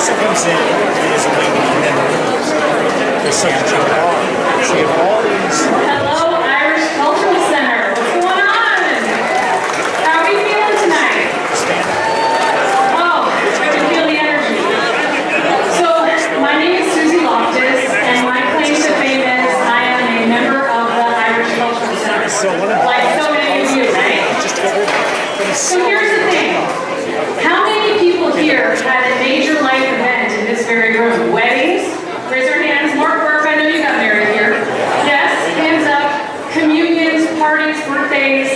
person comes in is a lady and then there's such a job. So you have all these. Hello, Irish Cultural Center. What's going on? How are you feeling tonight? Oh, I can feel the energy. So, my name is Susie Loftus, and my claim to fame is I am a member of the Irish Cultural Center. Like so many of you, right? So here's the thing. How many people here had a major life event in this very room? Weddings? Raise your hands. Mark Burke, I know you got married here. Yes, hands up. Communions, parties, birthdays.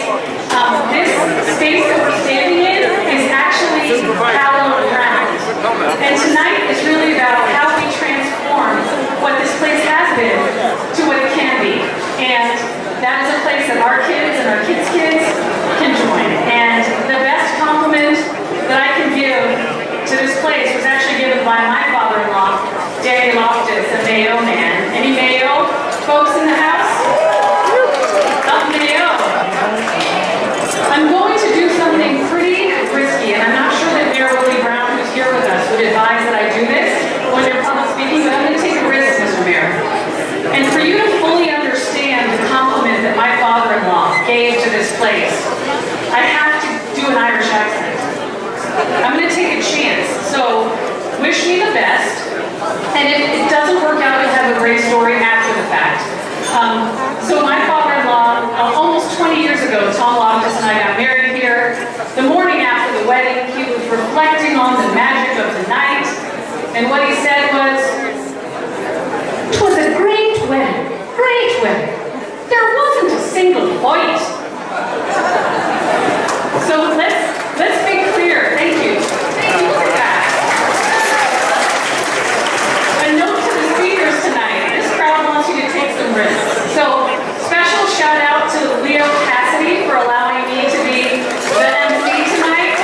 This space that we're standing in is actually hallowed ground. And tonight is really about how we transform what this place has been to what it can be. And that is a place that our kids and our kids' kids can join. And the best compliment that I can give to this place was actually given by my father-in-law, Danny Loftus, a Mayo man. Any Mayo folks in the house? Up Mayo. I'm going to do something pretty risky, and I'm not sure that Mayor Willie Brown, who's here with us, would advise that I do this when you're public speaking, but I'm going to take a risk, Mr. Mayor. And for you to fully understand the compliment that my father-in-law gave to this place, I have to do an Irish accent. I'm going to take a chance, so wish me the best, and if it doesn't work out, you'll have a great story after the fact. So my father-in-law, almost 20 years ago, Tom Loftus and I got married here. The morning after the wedding, he was reflecting on the magic of the night, and what he said was, "'Twas a great wedding, great wedding. There wasn't a single fight." So let's be clear. Thank you. Thank you. Look at that. A note to the speakers tonight. This crowd wants you to take some risks. So special shout out to Leo Cassidy for allowing me to be the MC tonight.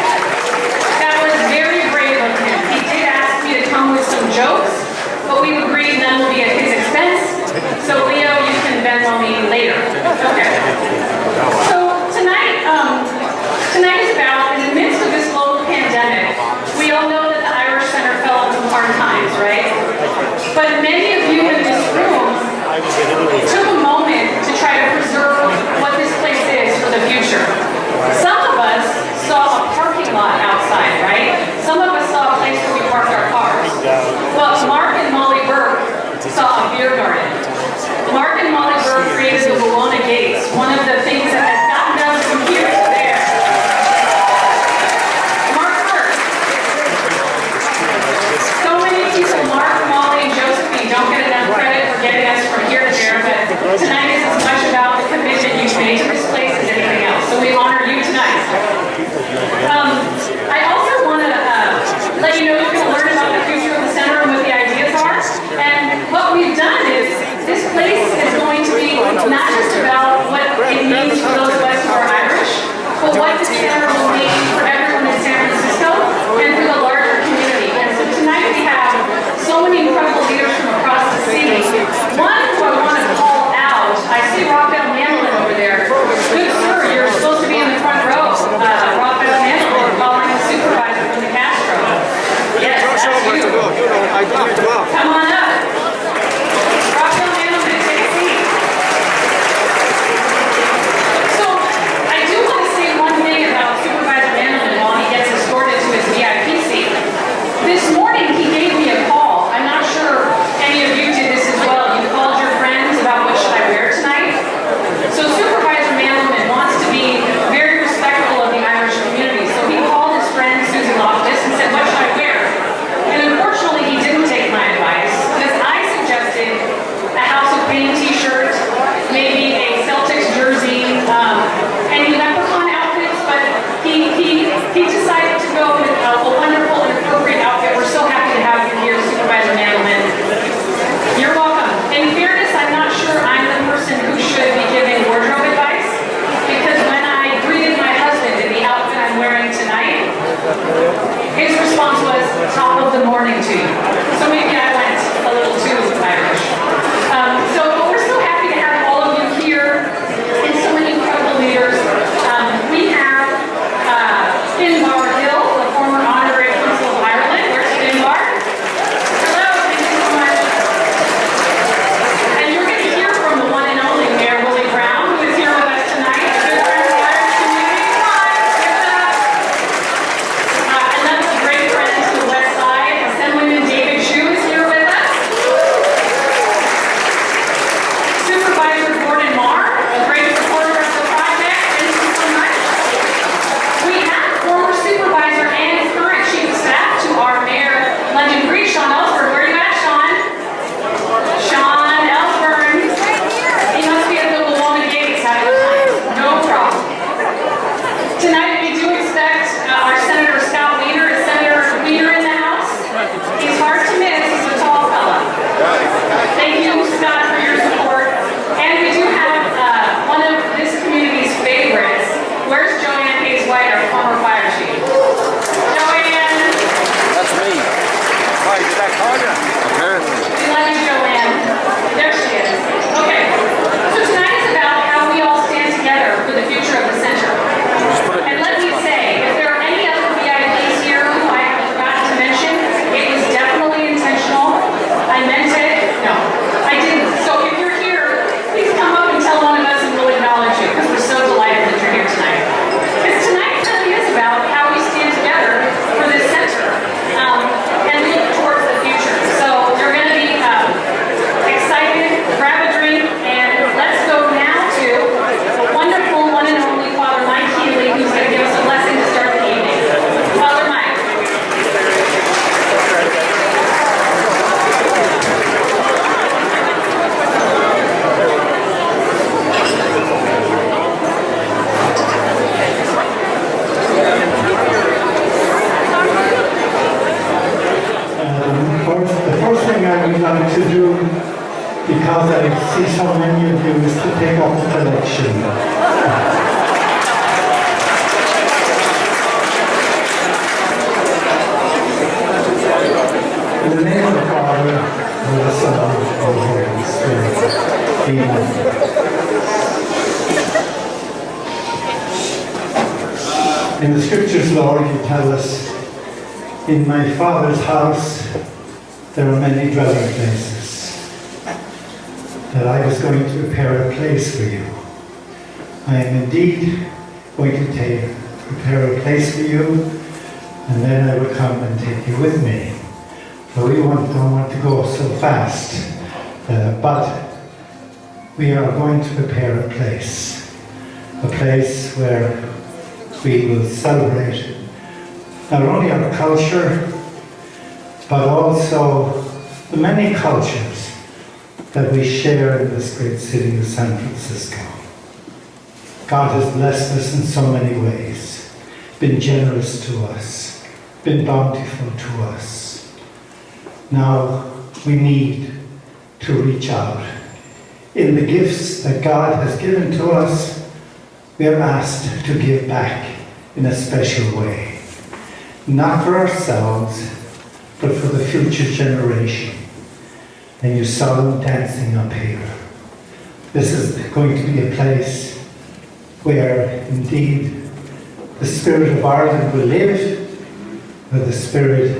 That was very brave of him. He did ask me to come with some jokes, but we agreed none will be at his expense. So Leo, you can Venmo me later. Okay. So tonight is about, in the midst of this global pandemic, we all know that the Irish Center fell into hard times, right? But many of you in this room took a moment to try to preserve what this place is for the future. Some of us saw a parking lot outside, right? Some of us saw a place where we parked our cars. But Mark and Molly Burke saw a beer garden. Mark and Molly Burke created the Bologna Gates, one of the things that has gotten us from here to there. Mark Burke. So many people, Mark, Molly, and Josephine, don't get enough credit for getting us from here to there, but tonight is as much about the commitment you've made to this place as anything else. So we honor you tonight. I also want to let you know you can learn about the future of the center and what the ideas are. And what we've done is this place is going to be not just about what it means for those of us who are Irish, but what the center will mean for everyone in San Francisco and for the larger community. And so tonight we have so many incredible leaders from across the city. One who I want to call out, I see Raphael Mandelin over there. Good sir, you're supposed to be in the front row. Raphael Mandelin calling the supervisor from the Castro. Yes, that's you. Come on up. Raphael Mandelin, take a seat. So, I do want to say one thing about Supervisor Mandelin while he gets escorted to his VIP seat. This morning, he gave me a call. I'm not sure any of you did this as well. You called your friends about what should I wear tonight. So Supervisor Mandelin wants to be very respectful of the Irish community. So he called his friend Susie Loftus and said, "What should I wear?" And unfortunately, he didn't take my advice because I suggested a House of Pain t-shirt, maybe a Celtics jersey, any leprechaun outfits, but he decided to go with a wonderful and appropriate outfit. We're so happy to have you here, Supervisor Mandelin. You're welcome. In fairness, I'm not sure I'm the person who should be giving wardrobe advice, because when I greeted my husband in the outfit I'm wearing tonight, his response was, "Top of the morning to you." So maybe I went a little too Irish. But we're so happy to have all of you here and so many incredible leaders. We have Finbar Hill, the former honorary consul of Ireland. Where's Finbar? to do, because I see so many of you, is to take up the collection. In the name of the Father, and of the Son, and of the Holy Spirit. Amen. In the scriptures, Lord, you tell us, in my Father's house there are many dwelling places, that I was going to prepare a place for you. I am indeed going to prepare a place for you, and then I will come and take you with me. For we don't want to go so fast, but we are going to prepare a place where we will celebrate not only our culture, but also the many cultures that we share in this great city of San Francisco. God has blessed us in so many ways, been generous to us, been bountiful to us. Now we need to reach out. In the gifts that God has given to us, we are asked to give back in a special way. Not for ourselves, but for the future generation. And you saw them dancing up here. This is going to be a place where indeed the spirit of Ireland will live, where the spirit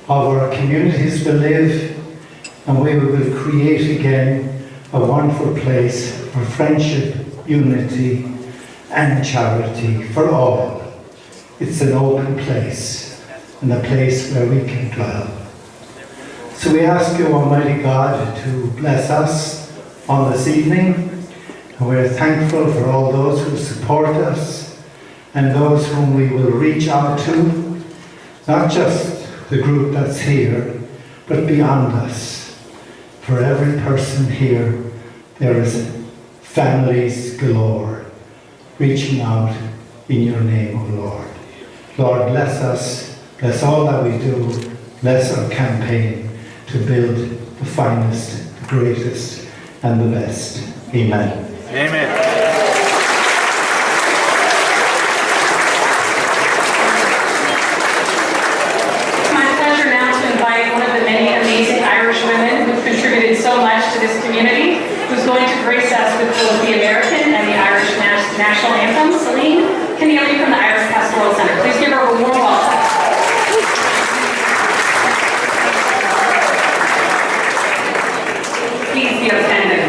of our communities will live, and we will create again a wonderful place for friendship, unity, and charity for all. It's an open place, and a place where we can dwell. So we ask you, Almighty God, to bless us on this evening, and we're thankful for all those who support us, and those whom we will reach out to, not just the group that's here, but beyond us. For every person here, there is families galore, reaching out in your name, O Lord. Lord, bless us, bless all that we do, bless our campaign to build the finest, the greatest, and the best. Amen. Amen. It's my pleasure now to invite one of the many amazing Irish women who've contributed so much to this community, who's going to grace us with both the American and the Irish national anthem. Celine Keneally from the Irish Pastoral Center. Please give her a warm welcome. Please be offended.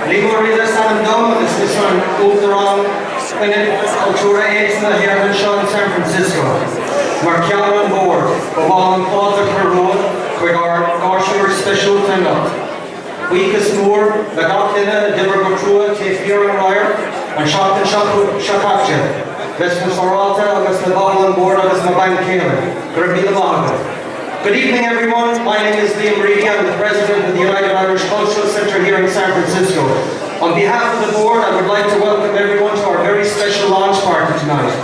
Limo Rida San Dom, this is on Ultron, Cultura Exna here in San Francisco. Marciano on board, Boban Father Peru, with our Gorsher special turn-up. Weakest Moore, Bagakina, Deborah Batrua, Tefir and Ryer, and Shatan Shakakja. Vesmus Oralta, August Nabal on board, August Naban Kayla. Good evening, everyone. My name is Liam Reedy. I'm the president of the United Irish Cultural Centre here in San Francisco. On behalf of the board, I would like to welcome everyone to our very special launch party tonight.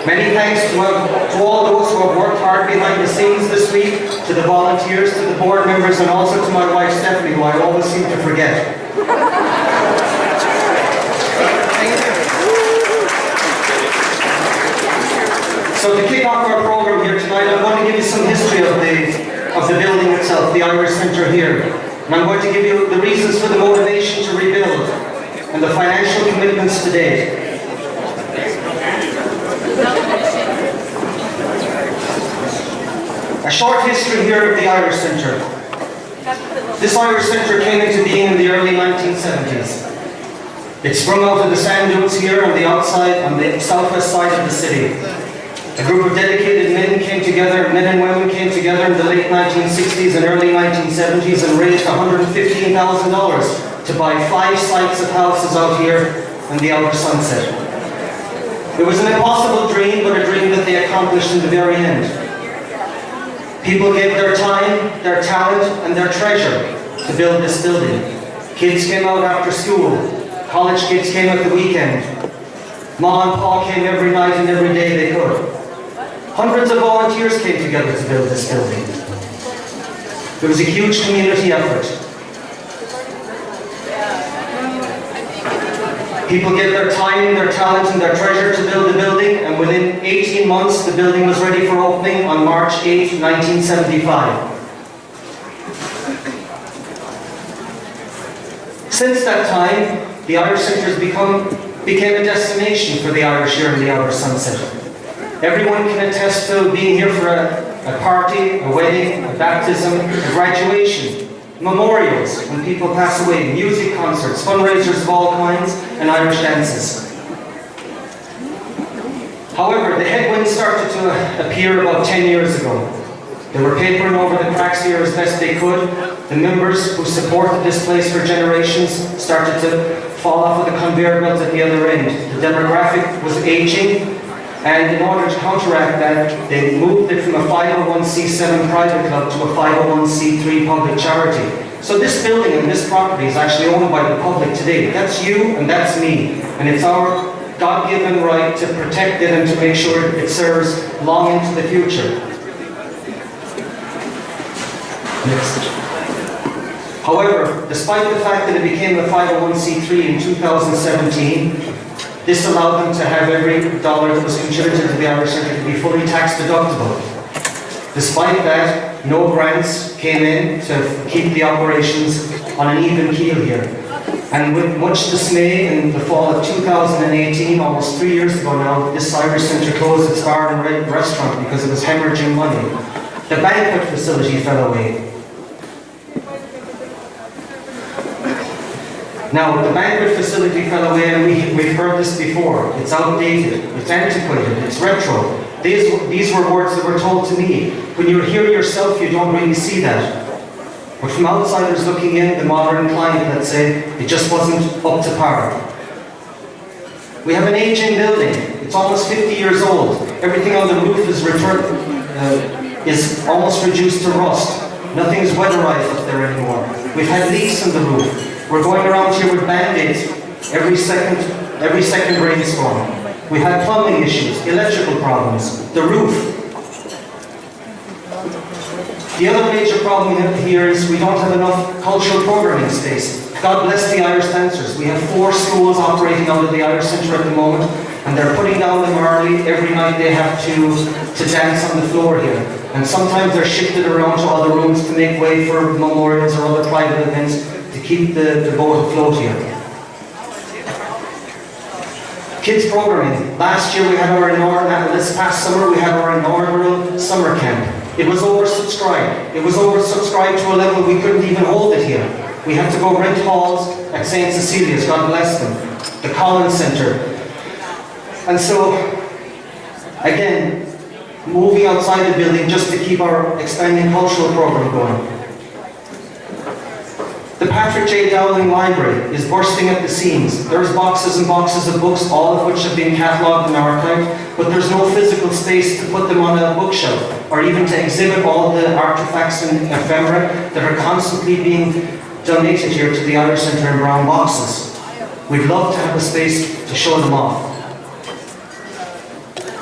Many thanks to all those who have worked hard behind the scenes this week, to the volunteers, to the board members, and also to my wife Stephanie, who I always seem to forget. So to kick off our program here tonight, I'm going to give you some history of the building itself, the Irish Centre here. And I'm going to give you the reasons for the motivation to rebuild and the financial commitments to date. A short history here of the Irish Centre. This Irish Centre came into being in the early 1970s. It sprung out of the sand dunes here on the outside, on the southwest side of the city. A group of dedicated men and women came together in the late 1960s and early 1970s and raised $115,000 to buy 5 sites of houses out here on the Outer Sunset. It was an impossible dream, but a dream that they accomplished in the very end. People gave their time, their talent, and their treasure to build this building. Kids came out after school. College kids came at the weekend. Ma and Pa came every night and every day they could. Hundreds of volunteers came together to build this building. It was a huge community effort. People gave their time, their talent, and their treasure to build the building, and within 18 months, the building was ready for opening on March 8, 1975. Since that time, the Irish Centre became a destination for the Irish here in the Outer Sunset. Everyone can attest to being here for a party, a wedding, a baptism, a graduation, memorials when people pass away, music concerts, fundraisers of all kinds, and Irish dances. However, the headwinds started to appear about 10 years ago. They were papering over the cracks here as best they could. The members who supported this place for generations started to fall off of the conveyor belt at the other end. The demographic was aging, and in order to counteract that, they moved it from a 501c7 private club to a 501c3 public charity. So this building and this property is actually owned by the public today. That's you and that's me. And it's our God-given right to protect it and to make sure it serves long into the future. Next. However, despite the fact that it became a 501c3 in 2017, this allowed them to have every dollar that was contributed to the Irish Centre to be fully tax deductible. Despite that, no grants came in to keep the operations on an even keel here. And with much dismay, in the fall of 2018, almost 3 years ago now, this Irish Centre closed its bar and restaurant because it was hemorrhaging money. The banquet facility fell away. Now, the banquet facility fell away, and we've heard this before. It's outdated, it's antiquated, it's retro. These were words that were told to me. When you're here yourself, you don't really see that. But from outsiders looking in, the modern client, let's say, it just wasn't up to par. We have an aging building. It's almost 50 years old. Everything on the roof is almost reduced to rust. Nothing's weatherized up there anymore. We've had leaks in the roof. We're going around here with band-aids every second rainstorm. We had plumbing issues, electrical problems, the roof. The other major problem we have here is we don't have enough cultural programming space. God bless the Irish dancers. We have 4 schools operating out of the Irish Centre at the moment, and they're putting down them early. Every night they have to dance on the floor here. And sometimes they're shifted around to other rooms to make way for memorials or other private events to keep the boat afloat here. Kids programming. Last year we had this past summer we had our inaugural summer camp. It was oversubscribed. It was oversubscribed to a level we couldn't even hold it here. We had to go rent halls at St. Cecilia's, God bless them, the Collins Centre. And so, again, moving outside the building just to keep our expanding cultural program going. The Patrick J. Dowling Library is bursting at the seams. There's boxes and boxes of books, all of which have been catalogued and archived, but there's no physical space to put them on a bookshelf, or even to exhibit all the artifacts and ephemera that are constantly being donated here to the Irish Centre in brown boxes. We'd love to have a space to show them off.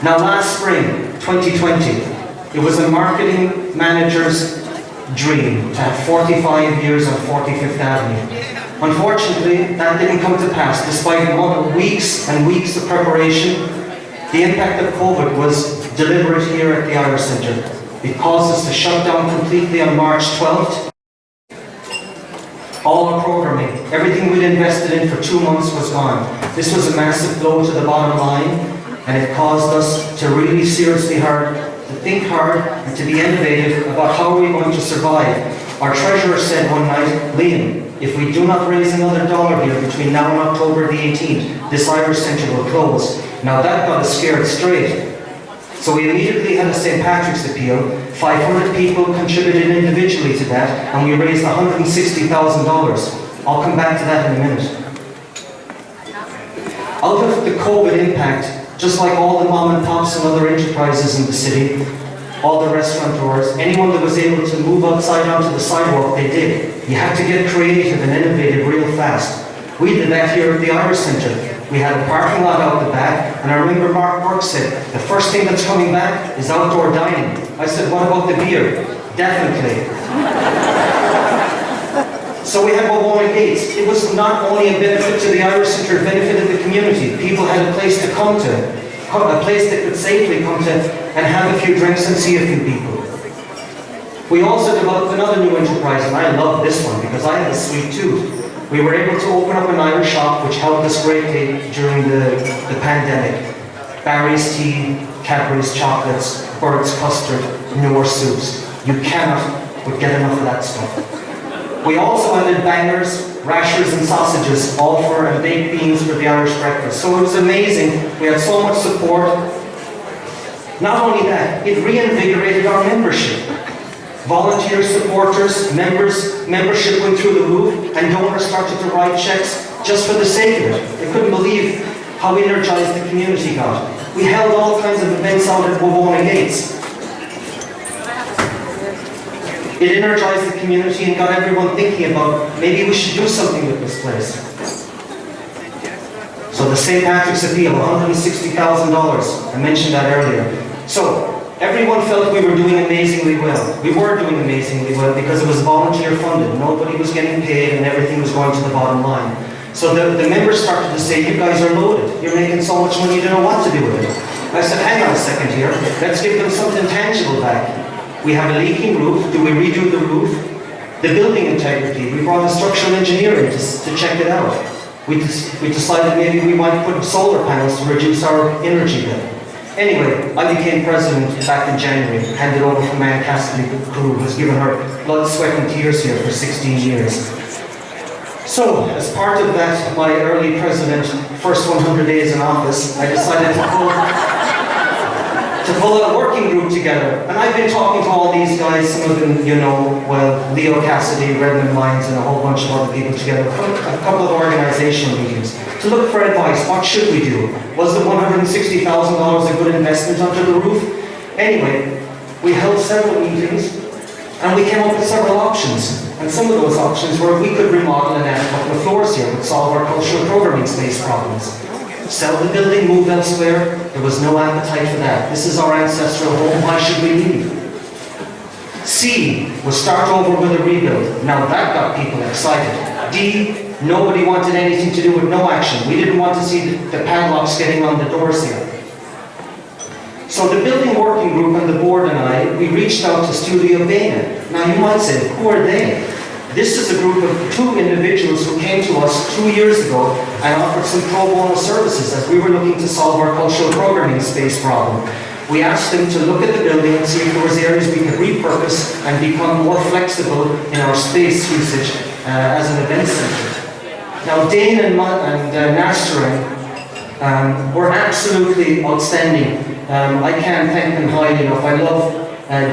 Now last spring, 2020, it was a marketing manager's dream to have 45 years on 45th Avenue. Unfortunately, that didn't come to pass. Despite weeks and weeks of preparation, the impact of COVID was deliberate here at the Irish Centre. It caused us to shut down completely on March 12th. All our programming, everything we'd invested in for 2 months was gone. This was a massive blow to the bottom line, and it caused us to really seriously think hard and to be innovative about how we want to survive. Our treasurer said one night, Liam, if we do not raise another dollar here between now and October the 18th, this Irish Centre will close. Now that got us scared straight. So we immediately had a St. Patrick's appeal. 500 people contributed individually to that, and we raised $160,000. I'll come back to that in a minute. Out of the COVID impact, just like all the mom and pops and other enterprises in the city, all the restaurateurs, anyone that was able to move outside onto the sidewalk, they did. You had to get creative and innovative real fast. We did that here at the Irish Centre. We had a parking lot out the back, and I remember Mark Burke said, the first thing that's coming back is outdoor dining. I said, what about the beer? Definitely. So we had Wawona Gates. It was not only a benefit to the Irish Centre, it benefited the community. People had a place to come to, a place that could safely come to and have a few drinks and see a few people. We also developed another new enterprise, and I love this one because I have a sweet tooth. We were able to open up an Irish shop which helped us greatly during the pandemic. Barry's tea, Cadbury's chocolates, Bird's custard, Noor soups. You cannot get enough of that stuff. We also added bangers, rashers and sausages, all for and baked beans for the Irish breakfast. So it was amazing. We had so much support. Not only that, it reinvigorated our membership. Volunteer supporters, membership went through the roof, and donors started to write checks just for the sake of it. They couldn't believe how energized the community got. We held all kinds of events out at Wawona Gates. It energized the community and got everyone thinking about maybe we should do something with this place. So the St. Patrick's appeal, $160,000. I mentioned that earlier. So everyone felt we were doing amazingly well. We were doing amazingly well because it was volunteer funded. Nobody was getting paid and everything was going to the bottom line. So the members started to say, you guys are loaded. You're making so much money you don't know what to do with it. I said, hang on a second here. Let's give them something tangible back. We have a leaking roof. Do we redo the roof? The building integrity. We brought a structural engineer in to check it out. We decided maybe we might put solar panels to reduce our energy bill. Anyway, I became president back in January, handed over from Anne Cassidy, who has given her blood, sweat and tears here for 16 years. So, as part of that, my early president, first 100 days in office, I decided to pull a working group together. And I've been talking to all these guys, some of them you know well, Leo Cassidy, Redmond Mines, and a whole bunch of other people together, a couple of organizational meetings, to look for advice. What should we do? Was the $160,000 a good investment under the roof? Anyway, we held several meetings, and we came up with several options. And some of those options were we could remodel and add a couple of floors here, would solve our cultural programming space problems. Sell the building, move elsewhere. There was no appetite for that. This is our ancestral home. Why should we leave? C was start over with a rebuild. Now that got people excited. D, nobody wanted anything to do with no action. We didn't want to see the padlocks getting on the doors here. So the building working group and the board and I, we reached out to Studio Baina. Now you might say, who are they? This is a group of 2 individuals who came to us 2 years ago and offered some pro bono services as we were looking to solve our cultural programming space problem. We asked them to look at the building and see if there was areas we could repurpose and become more flexible in our space usage as an event centre. Now, Dane and Nastran were absolutely outstanding. I can't thank them highly enough. I love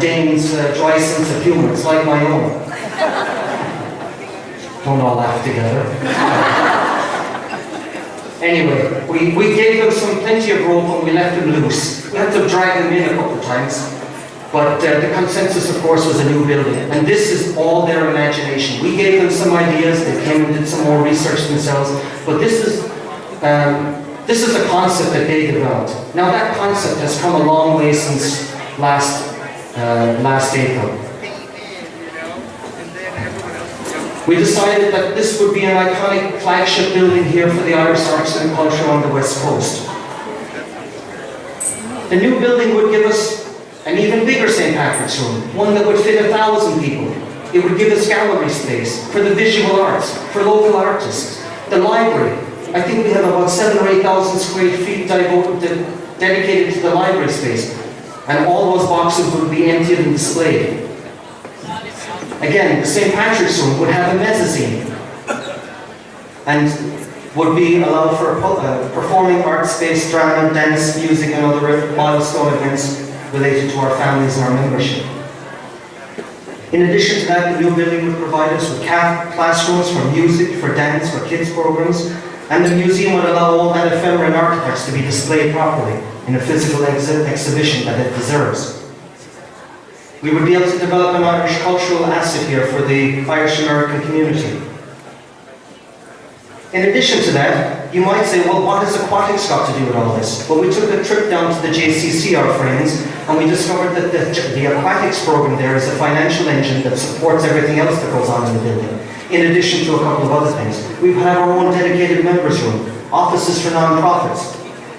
Dane's dry sense of humour. It's like my own. Don't all laugh together. Anyway, we gave them plenty of rope and we left them loose. We had to drag them in a couple of times. But the consensus, of course, was a new building. And this is all their imagination. We gave them some ideas. They came and did some more research themselves. But this is a concept that they developed. Now, that concept has come a long way since last April. We decided that this would be an iconic flagship building here for the Irish arts and culture on the West Coast. The new building would give us an even bigger St. Patrick's Room, one that would fit 1,000 people. It would give us gallery space for the visual arts, for local artists. The library, I think we have about 7,000 or 8,000 square feet dedicated to the library space. And all those boxes would be emptied and displayed. Again, the St. Patrick's Room would have a mezzanine and would be allowed for performing arts space, drama, dance, music and other milestone events related to our families and our membership. In addition to that, the new building would provide us with classrooms for music, for dance, for kids programs, and the museum would allow all that ephemera and artifacts to be displayed properly in a physical exhibition that it deserves. We would be able to develop an Irish cultural asset here for the Irish American community. In addition to that, you might say, well, what has aquatics got to do with all this? Well, we took a trip down to the JCC, our friends, and we discovered that the aquatics program there is a financial engine that supports everything else that goes on in the building, in addition to a couple of other things. We have our own dedicated members room, offices for non-profits,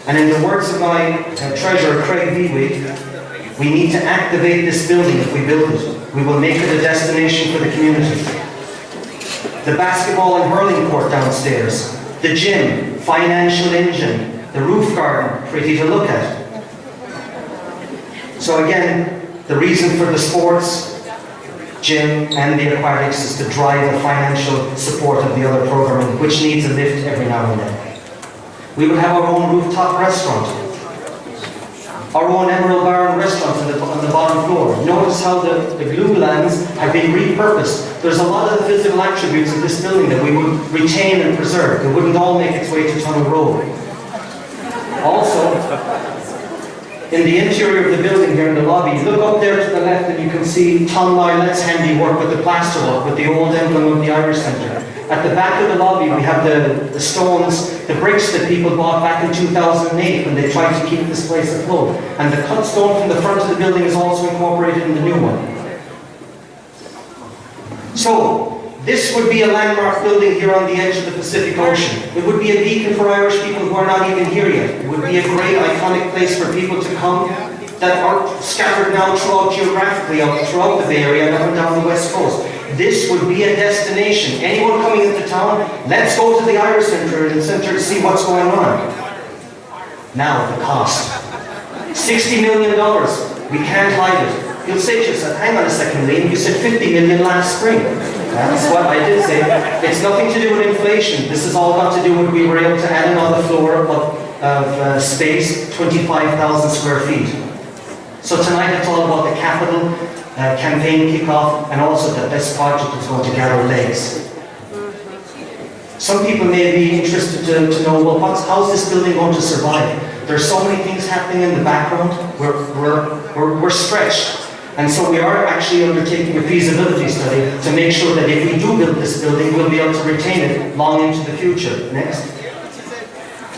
and in the words of my treasurer, Craig Viewig, we need to activate this building if we build it. We will make it a destination for the community. The basketball and hurling court downstairs, the gym, financial engine, the roof garden, pretty to look at. So again, the reason for the sports, gym and the aquatics is to drive the financial support of the other programming, which needs a lift every now and then. We will have our own rooftop restaurant, our own Emerald Bar and restaurant on the bottom floor. Notice how the glue lands have been repurposed. There's a lot of the physical attributes of this building that we would retain and preserve. It wouldn't all make its way to Tunnel Road. Also, in the interior of the building here in the lobby, look up there to the left and you can see Tom Lylett's handiwork with the plasterwork, with the old emblem of the Irish Centre. At the back of the lobby, we have the stones, the bricks that people bought back in 2008 when they tried to keep this place afloat. And the cut stone from the front of the building is also incorporated in the new one. So, this would be a landmark building here on the edge of the Pacific Ocean. It would be a beacon for Irish people who are not even here yet. It would be a great, iconic place for people to come that are scattered now throughout geographically, throughout the Bay Area and up and down the West Coast. This would be a destination. Anyone coming into town, let's go to the Irish Centre to see what's going on. Now, the cost. $60 million. We can't hide it. You'll say to yourself, hang on a second, Liam, you said 50 million last spring. That's what I did say. It's nothing to do with inflation. This has all got to do with we were able to add another floor of space, 25,000 square feet. So tonight it's all about the capital campaign kickoff and also that this project is going to gather legs. Some people may be interested to know, well, how's this building going to survive? There's so many things happening in the background. We're stretched. And so we are actually undertaking a feasibility study to make sure that if we do build this building, we'll be able to retain it long into the future. Next.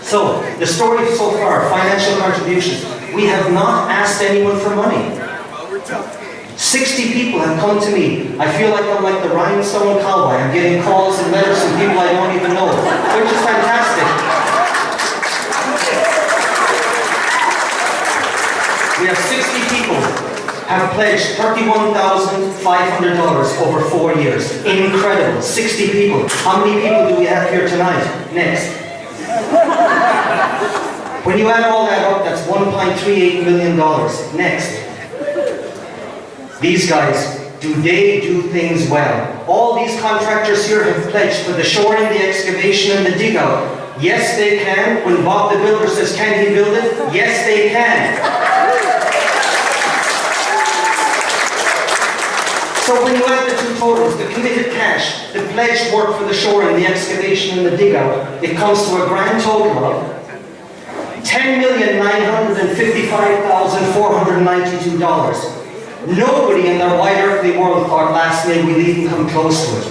So, the story so far, financial contributions. We have not asked anyone for money. 60 people have come to me. I feel like I'm like the rhinestone cowboy. I'm getting calls and letters from people I don't even know, which is fantastic. We have 60 people have pledged $31,500 over 4 years. Incredible. 60 people. How many people do we have here tonight? Next. When you add all that up, that's $1.38 million. Next. These guys do they do things well? All these contractors here have pledged for the shoring, the excavation, and the dig out. Yes, they can. When Bob the Builder says, can he build it? Yes, they can. So when you add the two totals, the committed cash, the pledged work for the shoring, the excavation, and the dig out, it comes to a grand total of $10,955,492. Nobody in their wide earthly world thought last May we'd even come close to it.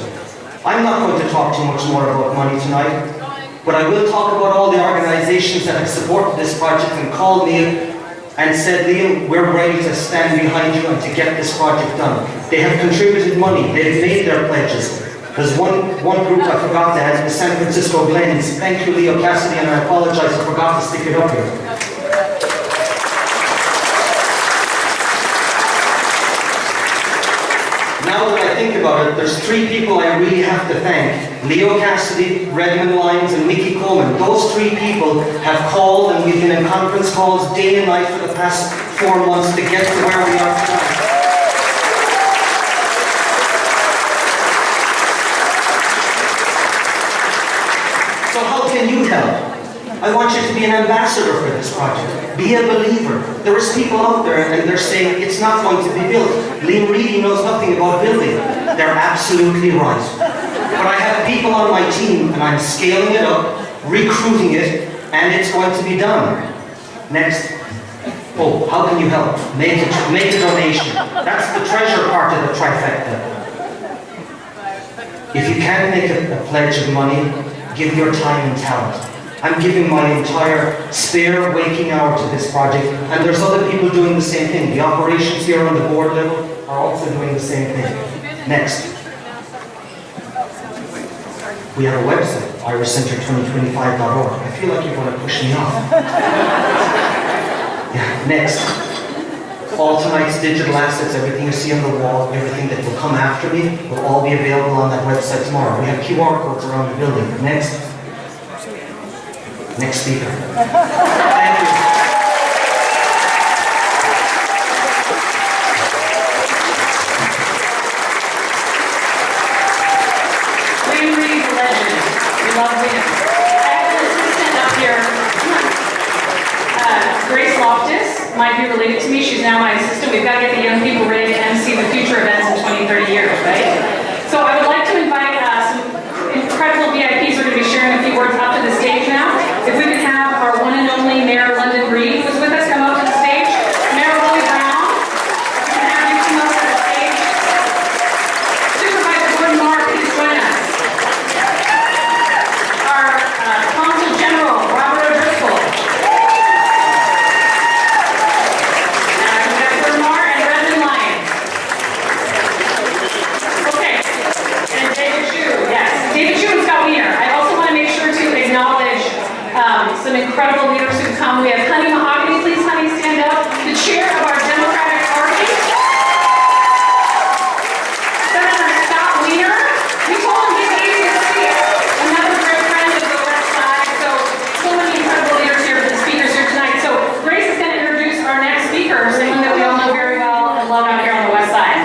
I'm not going to talk too much more about money tonight, but I will talk about all the organizations that have supported this project and called me and said, Liam, we're ready to stand behind you and to get this project done. They have contributed money, they've made their pledges. There's one group I forgot to add, the San Francisco Glens. Thank you, Leo Cassidy, and I apologize, I forgot to stick it up here. Now that I think about it, there's three people I really have to thank. Leo Cassidy, Redmond Lyons, and Mickey Coleman. Those three people have called, and we've been in conference calls day and night for the past 4 months to get to where we are tonight. So how can you help? I want you to be an ambassador for this project. Be a believer. There is people out there and they're saying it's not going to be built. Liam Reedy knows nothing about building. They're absolutely right. But I have people on my team and I'm scaling it up, recruiting it, and it's going to be done. Next. Oh, how can you help? Make a donation. That's the treasure part of the trifecta. If you can't make a pledge of money, give your time and talent. I'm giving my entire spare waking hour to this project, and there's other people doing the same thing. The operations here on the board level are also doing the same thing. Next. We have a website, irishcenter2025.org. I feel like you're going to push me off. Yeah, next. All tonight's digital assets, everything you see on the wall, everything that will come after me, will all be available on that website tomorrow. We have QR codes around the building. Next. Next speaker. Thank you. Liam Reedy, the legend. We love Liam. I have an assistant up here, Grace Loftus, might be related to me. She's now my assistant. We've got to get the young people ready to MC the future events in 20, 30 years, right? So I would like to invite some incredible VIPs who are going to be sharing a few words up to the stage now. If we could have our one and only Mayor London Breed, who's with us, come up to the stage. Mayor Willie Brown, we can have you come up to the stage. Supervisor Gordon Marr, please join us. Our Consul General, Robert O'Driscoll. We've got Gordon Marr and Redmond Lyons. Okay, and David Chu, yes. David Chu and Scott Wiener. I also want to make sure to acknowledge some incredible leaders who come. We have Honey Mahogany. Please, Honey, stand up. The chair of our Democratic Party. Senator Scott Wiener. We told him he's easy to see. Another great friend of the West Side. So many incredible leaders here, the speakers here tonight. So Grace is going to introduce our next speaker, someone that we all know very well and love out here on the West Side.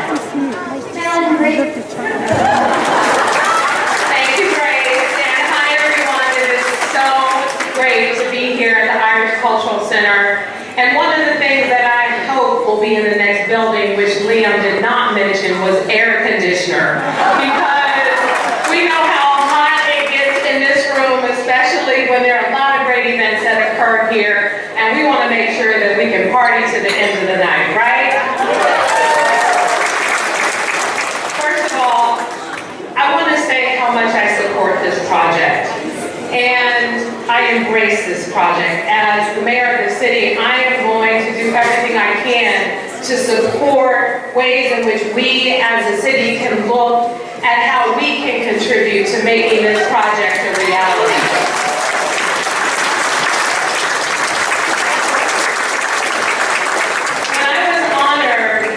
Great to be here at the Irish Cultural Center. And one of the things that I hope will be in the next building, which Liam did not mention, was air conditioner. Because we know how hot it gets in this room, especially when there are a lot of great events that occur here. And we want to make sure that we can party to the end of the night, right? First of all, I want to say how much I support this project. And I embrace this project. As the mayor of the city, I am going to do everything I can to support ways in which we as a city can look at how we can contribute to making this project a reality. And I was honored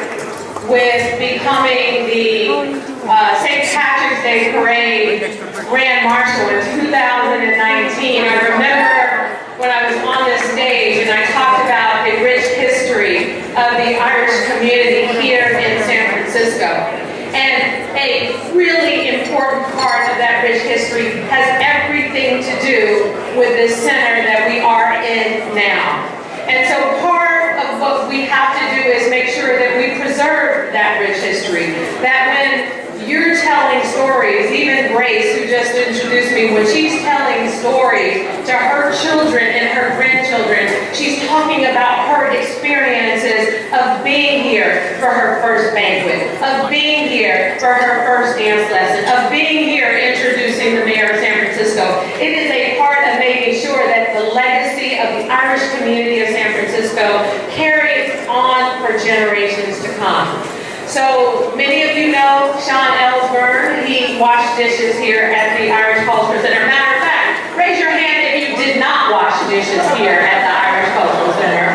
with becoming the St. Patrick's Day Parade Grand Marshal in 2019. I remember when I was on this stage and I talked about the rich history of the Irish community here in San Francisco. history has everything to do with this center that we are in now. And so part of what we have to do is make sure that we preserve that rich history. That when you're telling stories, even Grace, who just introduced me, when she's telling stories to her children and her grandchildren, she's talking about her experiences of being here for her first banquet, of being here for her first dance lesson, of being here introducing the mayor of San Francisco. It is a part of making sure that the legacy of the Irish community of San Francisco carries on for generations to come. So many of you know Sean Ellsberg. He washed dishes here at the Irish Cultural Center. Matter of fact, raise your hand if you did not wash dishes here at the Irish Cultural Center.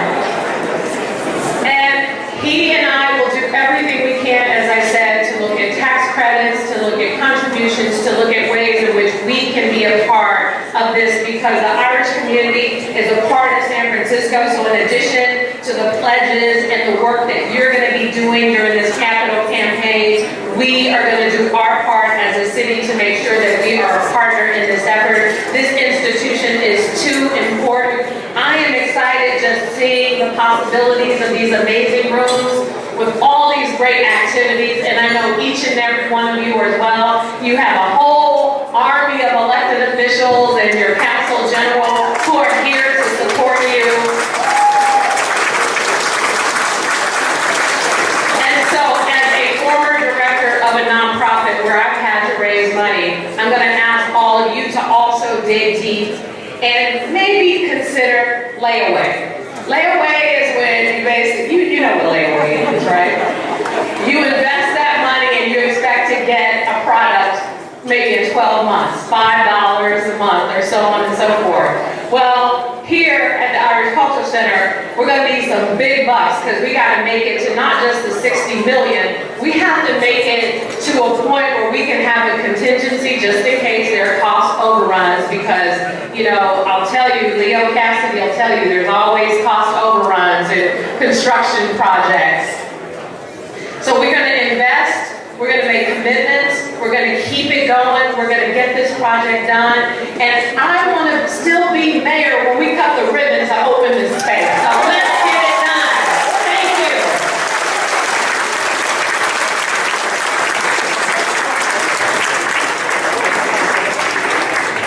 And he and I will do everything we can, as I said, to look at tax credits, to look at contributions, to look at ways in which we can be a part of this, because the Irish community is a part of San Francisco. So in addition to the pledges and the work that you're going to be doing during this capital campaign, we are going to do our part as a city to make sure that we are a partner in this effort. This institution is too important. I am excited just seeing the possibilities of these amazing rooms with all these great activities, and I know each and every one of you as well. You have a whole army of elected officials and your council general who are here to support you. And so as a former director of a nonprofit where I've had to raise money, I'm going to ask all of you to also dig deep and maybe consider layaway. Layaway is when you basically, you know what layaway is, right? You invest that money and you expect to get a product maybe in 12 months, $5 a month or so on and so forth. Well, here at the Irish Cultural Center, we're going to need some big bucks because we got to make it to not just the 60 million. We have to make it to a point where we can have a contingency just in case there are cost overruns, because, you know, I'll tell you, Leo Cassidy will tell you, there's always cost overruns in construction projects. So we're going to invest, we're going to make commitments, we're going to keep it going, we're going to get this project done, and I want to still be mayor when we cut the ribbon to open this space. So let's get it done. Thank you.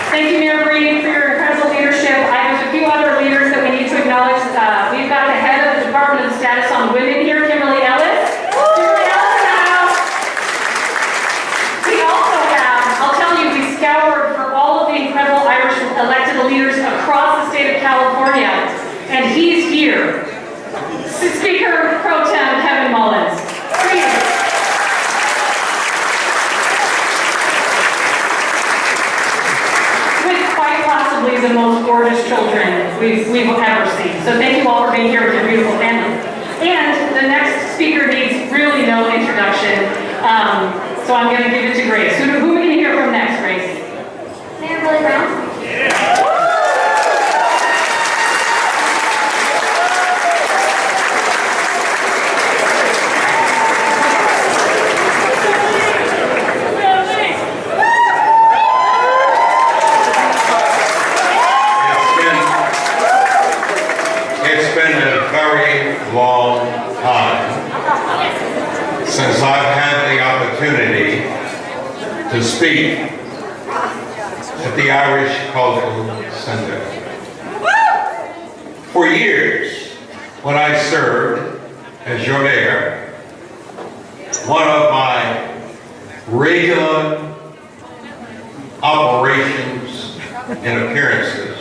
Thank you, Mayor Brady, for your incredible leadership. There's a few other leaders that we need to acknowledge. We've got the head of the Department of Status on Women here, Kimberly Ellis. Kimberly Ellis in the house. We also have, I'll tell you, we scoured for all of the incredible Irish elected leaders across the state of California, and he's here. Speaker Pro Tem Kevin Mullins. Please. Possibly the most gorgeous children we've ever seen. So thank you all for being here with your beautiful family. And the next speaker needs really no introduction, so I'm going to give it to Grace. Who are we going to hear from next, Grace? Mayor Billy Brown. Long time since I've had the opportunity to speak at the Irish Cultural Center. For years, when I served as your mayor, one of my regular operations and appearances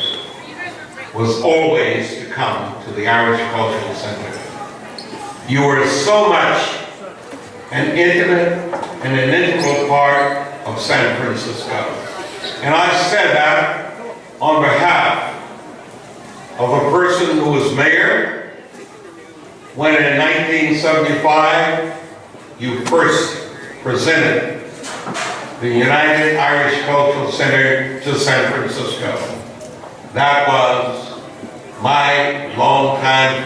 was always to come to the Irish Cultural Center. You were so much an intimate and an integral part of San Francisco. And I said that on behalf of a person who was mayor when in 1975 you first presented the United Irish Cultural Center to San Francisco. That was my longtime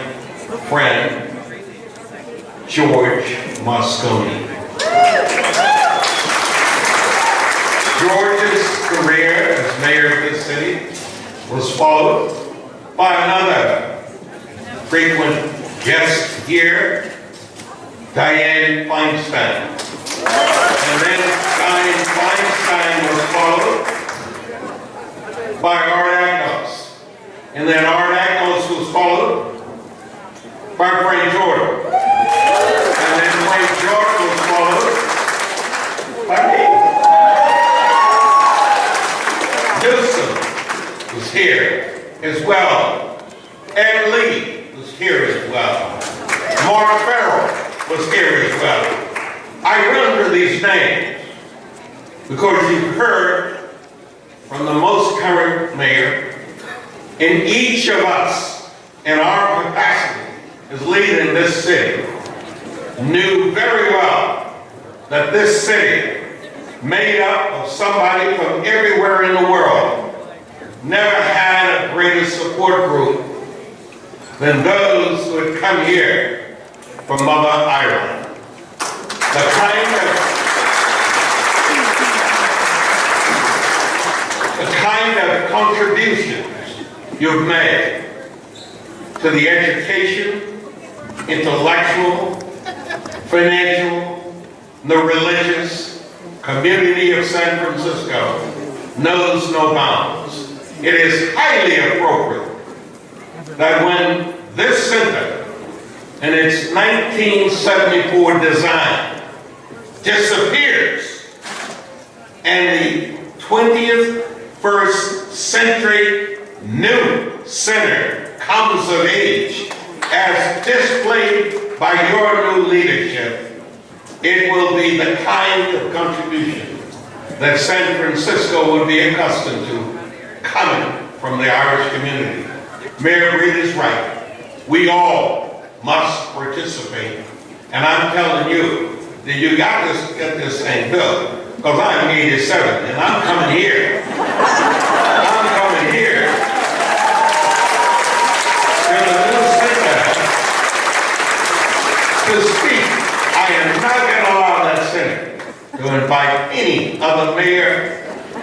friend, George Moscone. George's career as mayor of this city was followed by another frequent guest here, Dianne Feinstein. And then Dianne Feinstein was followed by Art Agnos. And then Art Agnos was followed by Frank Jordan. And then Frank Jordan was followed by me. Newsom was here as well. Ed Lee was here as well. Mark Farrell was here as well. I run through these names because you've heard from the most current mayor, and each of us in our capacity as leading this city knew very well that this city, made up of somebody from everywhere in the world, never had a greater support group than those who had come here from Mother Ireland. The kind of contributions you've made to the education, intellectual, financial, the religious community of San Francisco knows no bounds. It is highly appropriate that when this center, in its 1974 design, disappears and the 21st century new center comes of age as displayed by your new leadership, it will be the kind of contribution that San Francisco would be accustomed to coming from the Irish community. Mayor Reed is right. We all must participate. And I'm telling you that you got to get this thing built, because I'm 87 and I'm coming here. I'm coming here to the new center to speak. I am not going to allow that center to invite any other mayor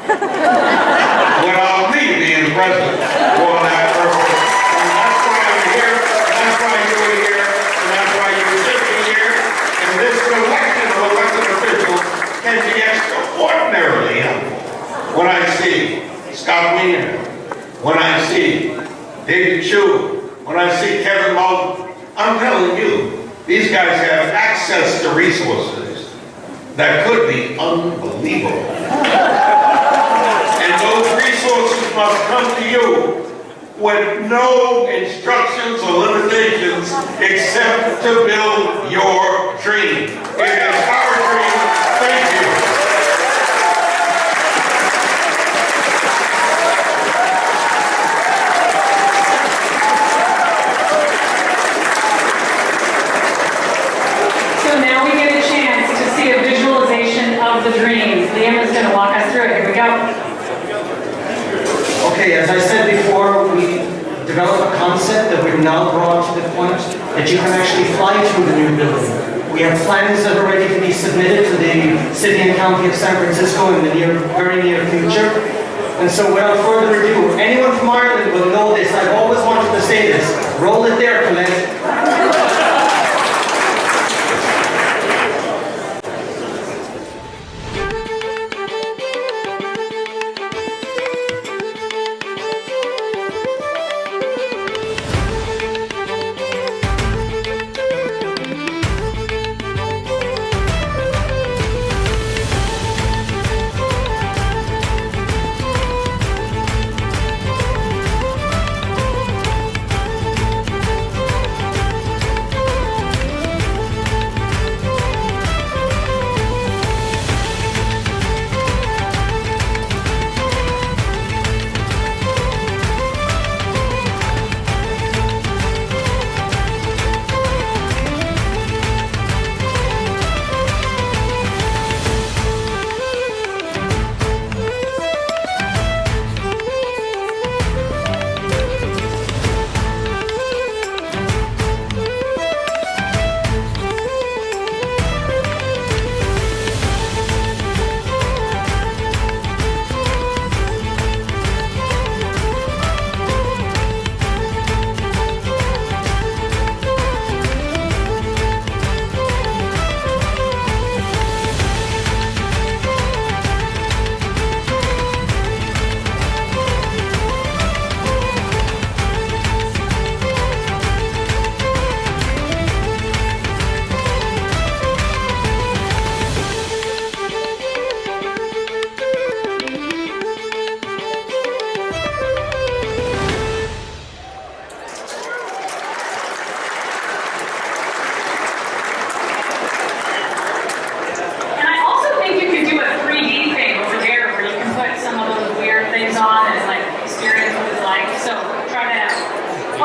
without me being present for that purpose. And that's why I'm here, and that's why you're here, and that's why you're sitting here. And this collection of elected officials can be extraordinarily helpful. When I see Scott Wiener, when I see David Chu, when I see Kevin Malton, I'm telling you, these guys have access to resources that could be unbelievable. And those resources must come to you with no instructions or limitations except to build your dream. It is our dream. Thank you. So now we get a chance to see a visualization of the dream. Liam is going to walk us through it. Here we go. Okay, as I said before, we developed a concept that we've now brought to the point that you can actually fly through the new building. We have plans that are ready to be submitted to the City and County of San Francisco in the very near future. And so without further ado, anyone from Ireland will know this. I've always wanted to say this. Roll it there, Colette.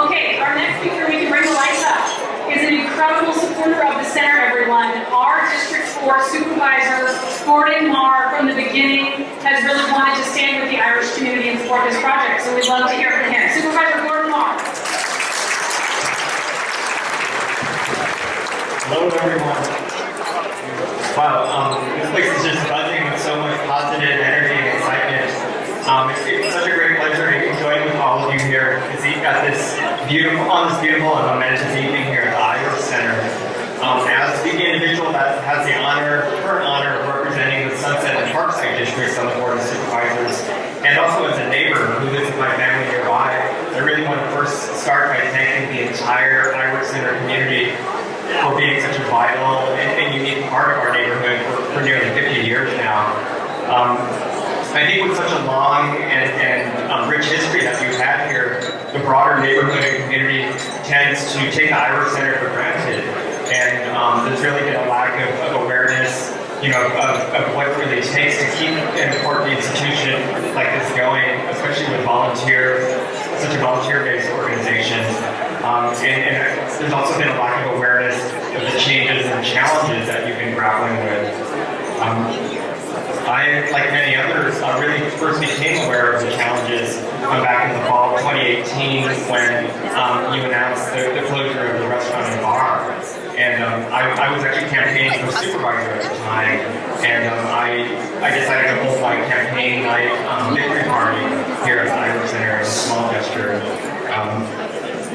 Okay, our next speaker, we can bring the lights up, is an incredible supporter of the center, everyone. Our District 4 Supervisor, Gordon Marr, from the beginning, has really wanted to stand with the Irish community and support this project, so we'd love to hear from him. Supervisor Gordon Marr. Hello, everyone. Wow, this place is just buzzing with so much positive energy and excitement. It's such a great pleasure to join with all of you here to see at this beautiful and momentous evening here at the Irish Center. As the individual that has the current honor of representing the Sunset and Parkside districts on the Board of Supervisors, and also as a neighbor who lives with my family nearby, I really want to first start by thanking the entire Irish Center community for being such a vital and unique part of our neighborhood for nearly 50 years now. I think with such a long and rich history that we've had here, the broader neighborhood and community tends to take the Irish Center for granted. And there's really been a lack of awareness, of what it really takes to keep an important institution like this going, especially with such a volunteer-based organization. And there's also been a lack of awareness of the changes and challenges that you've been grappling with. I, like many others, really first became aware of the challenges back in the fall of 2018 when you announced the closure of the restaurant and bar. And I was actually campaigning for supervisor at the time, and I decided to hold my campaign night victory party here at the Irish Center as a small gesture.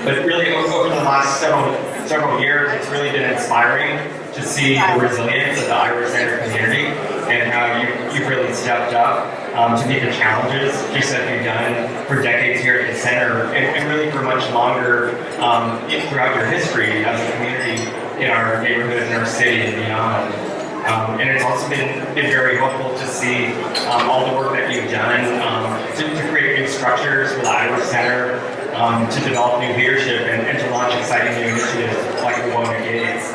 But really, over the last several years, it's really been inspiring to see the resilience of the Irish Center community and how you've really stepped up to meet the challenges, just as you've done for decades here at the center, and really for much longer throughout your history as a community in our neighborhoods, in our city, and beyond. And it's also been very helpful to see all the work that you've done to create new structures for the Irish Center, to develop new leadership and to launch exciting new initiatives like the Wona Gates.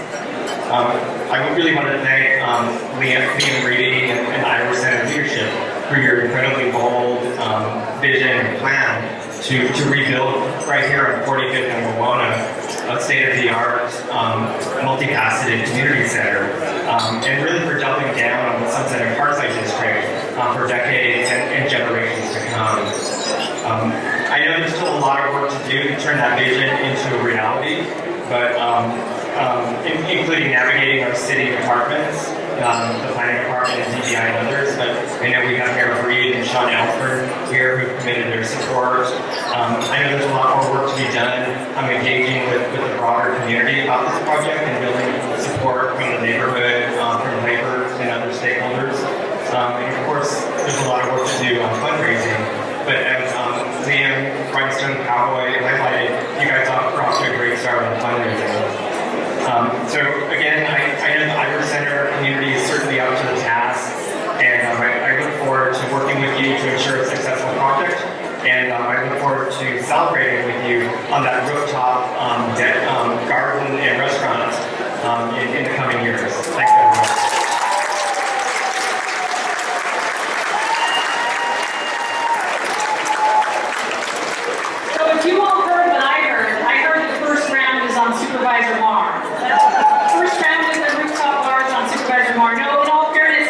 I would really want to thank Liam Reedy and Irish Center leadership for your incredibly bold vision and plan to rebuild right here on 45th and Wawona a state-of-the-art, multifaceted community center, and really for doubling down on the Sunset and Parkside district for decades and generations to come. I know there's still a lot of work to do to turn that vision into a reality, but including navigating our city departments, the planning department and DBI and others, but I know we have Mayor Breed and Sean Alford here who've committed their support. I know there's a lot more work to be done. I'm engaging with the broader community about this project and building support from the neighborhood, from labor and other stakeholders. And of course, there's a lot of work to do on fundraising, but as Liam, Rhinestone, Cowboy highlighted, you guys are off to a great start on fundraising. So again, I know the Irish Center community is certainly up to the task, and I look forward to working with you to ensure a successful project, and I look forward to celebrating with you on that rooftop garden and restaurant in the coming years. Thanks, everyone. If you all heard what I heard the first round is on Supervisor Marr. First round is the rooftop bars on Supervisor Marr. No, in all fairness,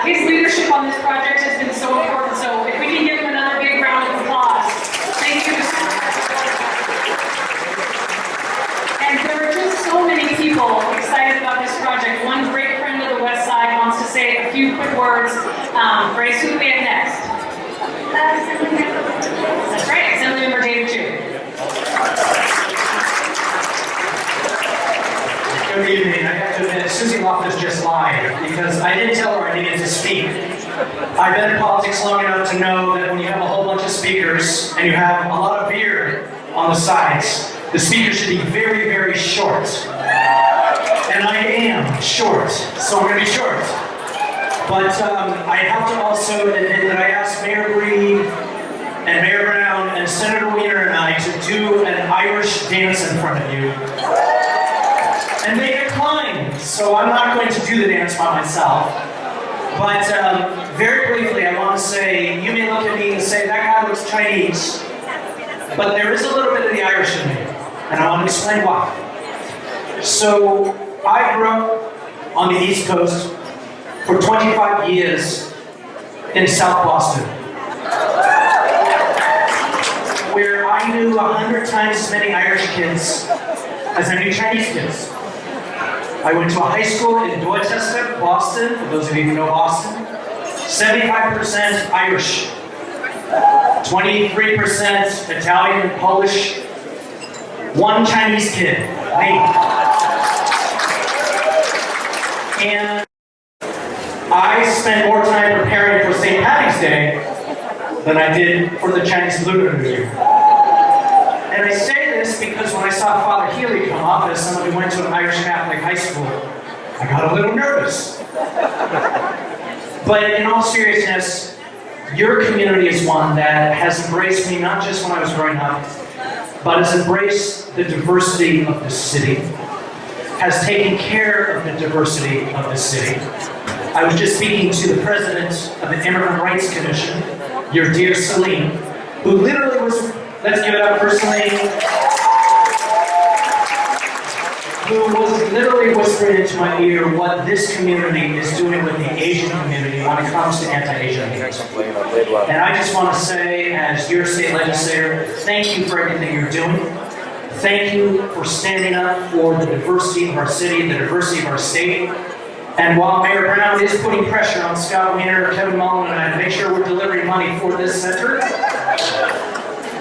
his leadership on this project has been so important. So if we can give him another big round of applause. Thank you. And there are just so many people excited about this project. One great friend of the West Side wants to say a few quick words. Grace, who do we have next? That's right, Assemblymember David Chu. Good evening. I have to admit, Susie Loftus just lied because I didn't tell her I needed to speak. I've been in politics long enough to know that when you have a whole bunch of speakers and you have a lot of beard on the sides, the speaker should be very, very short. And I am short, so I'm going to be short. But I have to also admit that I asked Mayor Breed and Mayor Brown and Senator Wiener and I to do an Irish dance in front of you. And they declined, so I'm not going to do the dance by myself. But very briefly, I want to say, you may look at me and say, that guy looks Chinese. But there is a little bit of the Irish in me, and I want to explain why. So, I grew up on the East Coast for 25 years in South Boston, where I knew 100 times as many Irish kids as I knew Chinese kids. I went to a high school in Dorchester, Boston, for those of you who know Boston. 75% Irish, 23% Italian and Polish, one Chinese kid, me. And I spent more time preparing for St. Patrick's Day than I did for the Chinese Lunar New Year. And I say this because when I saw Father Healy come up as someone who went to an Irish Catholic high school, I got a little nervous. But in all seriousness, your community is one that has embraced me not just when I was growing up, but has embraced the diversity of the city, has taken care of the diversity of the city. I was just speaking to the president of the Immigrant Rights Commission, your dear Celine, who literally was, let's give it up for Celine, who was literally whispering into my ear what this community is doing with the Asian community when it comes to anti-Asian hate. And I just want to say, as your state legislator, thank you for everything you're doing. Thank you for standing up for the diversity of our city, the diversity of our state. And while Mayor Brown is putting pressure on Scott Wiener, Kevin Mullen, and I to make sure we're delivering money for this center,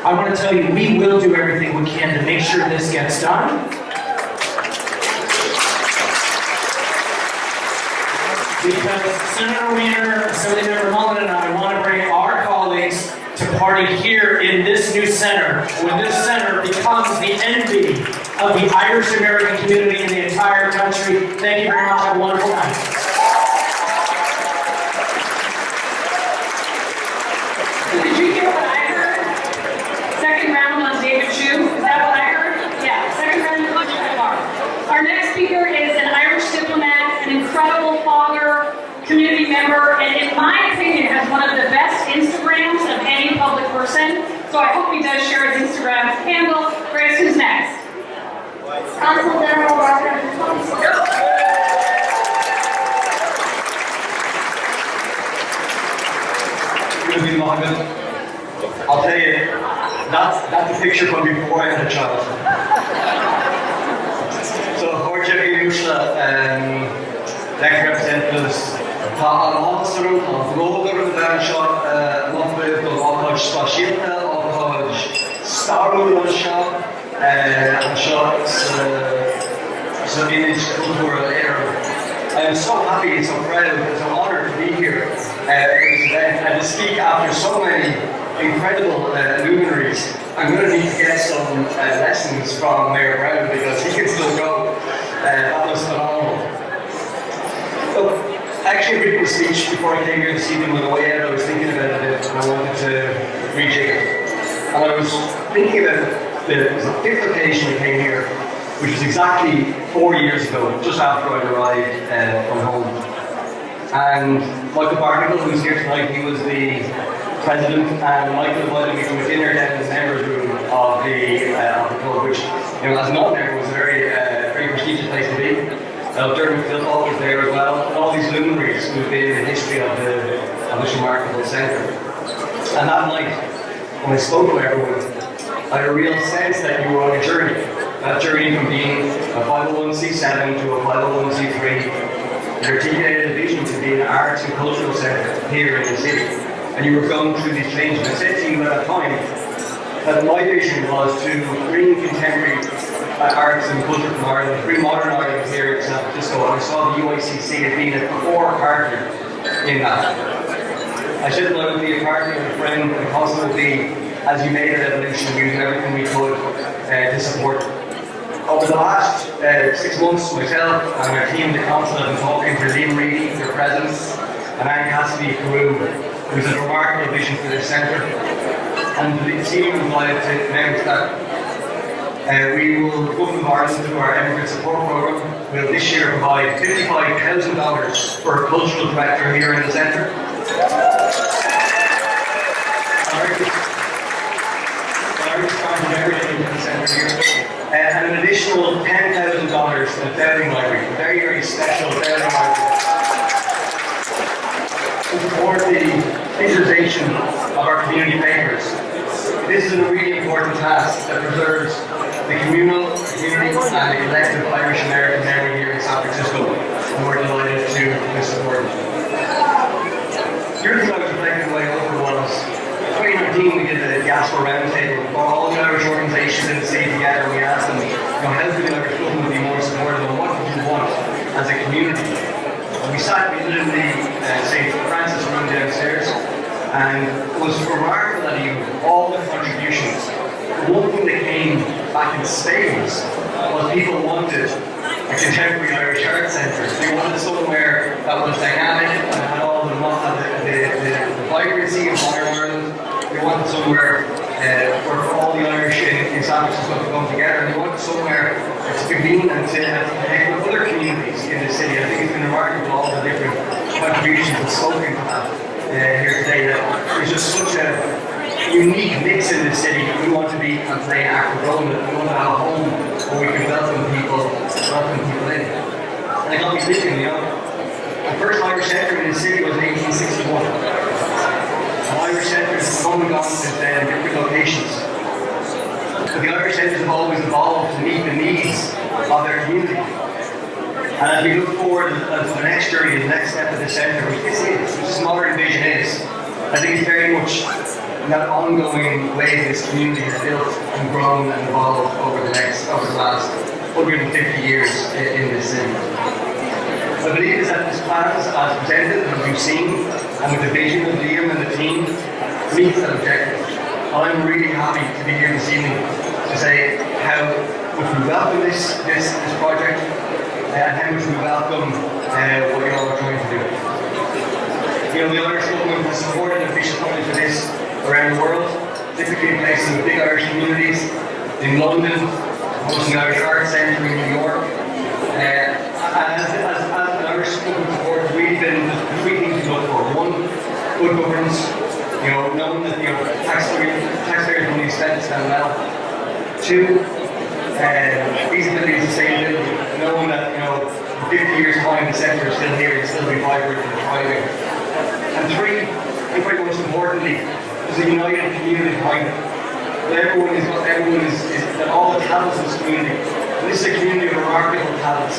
I want to tell you, we will do everything we can to make sure this gets done. Because Senator Wiener, Assemblymember Mullen, and I want to bring our colleagues to party here in this new center, when this center becomes the envy of the Irish American community in the entire country. Thank you very much. Have a wonderful night. Did you hear what I heard? Second round on David Chu. Is that what I heard? Yeah, second round on David Chu. Our next speaker is an Irish diplomat, an incredible father, community member, and in my opinion has one of the best Instagrams of any public person. So I hope he does share his Instagram handle. Grace, who's next? Consul General Roger. Good evening, Mohammed. I'll tell you, that's a picture from before I had a child. So, Jorge Yusha, next representatives, Ta'al Officer, Vloder, the Van Shot, Mohammed, the Wakaj Spashilta, Wakaj Starwood Shot, and Shot, Sabinage Kultur Air. I'm so happy and so proud and so honored to be here for this event and to speak after so many incredible luminaries. I'm going to need to get some lessons from Mayor Brown because he can still go. That was phenomenal. So, I actually read the speech before I came here this evening on the way out. I was thinking about it and I wanted to rejig it. And I was thinking about it was the fifth occasion I came here, which was exactly 4 years ago, just after I'd arrived from home. And Michael Barnacle, who's here tonight, he was the president, and Michael invited me to a dinner down in the members' room of the club, which, you know, as a non-member, was a very prestigious place to be. Dermot Philpott was there as well, and all these luminaries who've been in the history of this remarkable centre. And that night, when I spoke to everyone, I had a real sense that you were on a journey. That journey from being a 501c7 to a 501c3, you articulated a vision to be an arts and cultural centre here in the city. And you were going through these changes. I said to you at that time that my vision was to bring contemporary arts and culture from Ireland, bring modern Ireland here in San Francisco, and I saw the UICC as being a core partner in that. I said that I would be a partner and a friend and constantly, as you made an evolution, using everything we could to support. Over the last 6 months, myself and our team, the council, have been talking to Liam Reedy, your president, and Anne Cassidy Carew, who's a remarkable vision for this centre. And the team was invited to announce that we will, the Government of Ireland, through our Immigrant Support Programme, will this year provide $55,000 for a cultural director here in the centre. Our Irish Times every day in the centre here. And an additional $10,000 to the Dowling Library, a very, very special Dowling Library. To support the digitization of our community papers. This is a really important task that preserves the community, and the collective Irish American memory here in San Francisco, and we're delighted to support it. The other thing I was reflecting way over was 2019 we did the Diaspora Roundtable. We brought all the Irish organisations in the city together and we asked them, how can the Irish government be more supportive and what do you want as a community? And we sat in the St. Francis room downstairs and it was remarkable that even all the contributions, the one thing that came back in spades was people wanted a contemporary Irish art centre. They wanted somewhere that was dynamic and had all the vibrancy of modern Ireland. They wanted somewhere where all the Irish in San Francisco could come together, and they wanted somewhere to convene and to connect with other communities in the city. I think it's been remarkable all the different contributions and spoken to that here today. That there's just such a unique mix in the city. We want to be and play an active role in it. We want to have a home where we can welcome people in. And it got me thinking, the first Irish centre in the city was in 1861. Irish centres have come and gone since then in different locations. But the Irish centres have always evolved to meet the needs of their community. And as we look forward to the next journey, the next step of the centre, which this is, which this modern vision is, I think it's very much in that ongoing way this community has built and grown and evolved over the last 150 years in this city. I believe is that this plan, as presented and as we've seen, and with the vision of Liam and the team, meets that objective. I'm really happy to be here this evening to say how much we welcome this project and how much we welcome what you all are trying to do. The Irish government has supported official funding for this around the world, typically in places with big Irish communities, in London, hosting Irish Art Centre in New York. And as an Irish government support, we've been three things to look for. One, good governance, knowing that taxpayers' money is spent well. Two, feasibility and sustainability, knowing that in 50 years' time the centre is still here and still be vibrant and thriving. And three, and quite most importantly, there's a united community behind it. That all the talents in this community. And this is a community of remarkable talents.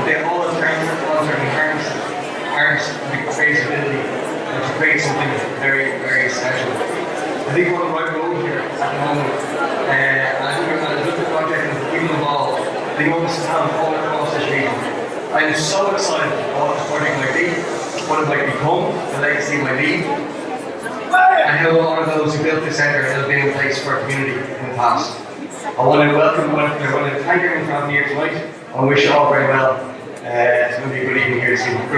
They all have talents harness creativity and to create something very, very special. I think we're on the right road here at the moment. And I think as a project and people involved, they know this talent all across this region. I'm so excited about what this project might be, what it might become, the legacy it might leave, and how a lot of those who built this centre have been in place for our community in the past. I want to thank everyone for having me here tonight. I wish you all very well. It's going to be a good evening here this evening.